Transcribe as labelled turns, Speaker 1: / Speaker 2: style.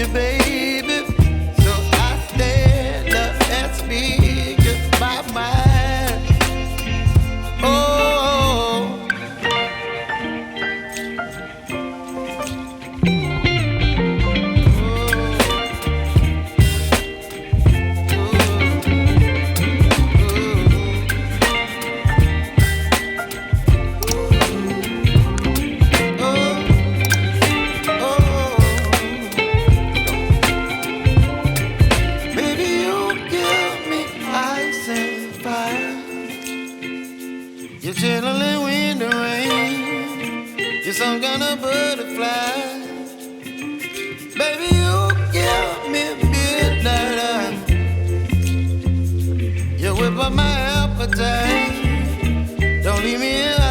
Speaker 1: you, baby. So I stand up and speak just my mind. Oh. You're chilling when the rain. You're some kind of butterfly. Baby, you give me midnight. You whip up my appetite. Don't leave me